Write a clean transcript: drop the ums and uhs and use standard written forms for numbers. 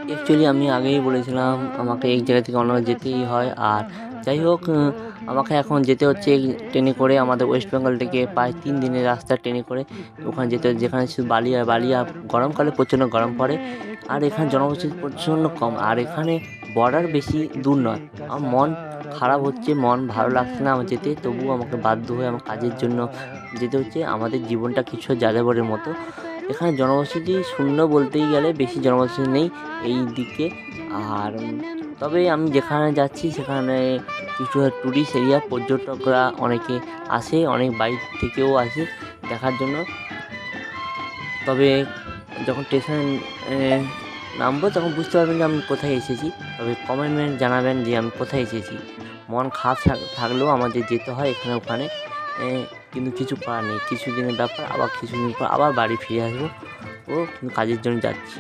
Actually আমি আগেই বলেছিলাম আমাকে এক জায়গা থেকে অন্য জায়গায় যেতেই হয়। আর যাই হোক, আমাকে এখন যেতে হচ্ছে ট্রেনে করে। আমাদের ওয়েস্ট বেঙ্গল থেকে প্রায় 3 দিনের রাস্তা ট্রেনে করে ওখানে যেতে হয়, যেখানে শুধু বালি আর বালি। আর গরমকালে প্রচণ্ড গরম পড়ে। আর এখানে জনবসতি প্রচণ্ড কম। আর এখানে বর্ডার বেশি দূর নয়। আমার মন খারাপ হচ্ছে, মন ভালো লাগছে না আমার যেতে, তবুও আমাকে বাধ্য হয়ে আমার কাজের জন্য যেতে হচ্ছে। আমাদের জীবনটা কিছু যাযাবরের মতো। এখানে জনবসতি শূন্য বলতেই গেলে, বেশি জনবসতি নেই এই দিকে। আর তবে আমি যেখানে যাচ্ছি সেখানে কিছু টুরিস্ট এরিয়া, পর্যটকরা অনেকে আসে, অনেক বাইরে থেকেও আসে দেখার জন্য। তবে যখন স্টেশনে নামবো তখন বুঝতে পারবেন যে আমি কোথায় এসেছি। তবে কমেন্টে জানাবেন যে আমি কোথায় এসেছি। মন খারাপ থাকলেও আমাদের যেতে হয় এখানে ওখানে। কিন্তু কিছু করার নেই, কিছুদিনের ব্যাপার, আবার কিছুদিন পর আবার বাড়ি ফিরে আসবো। কিন্তু কাজের জন্য যাচ্ছি।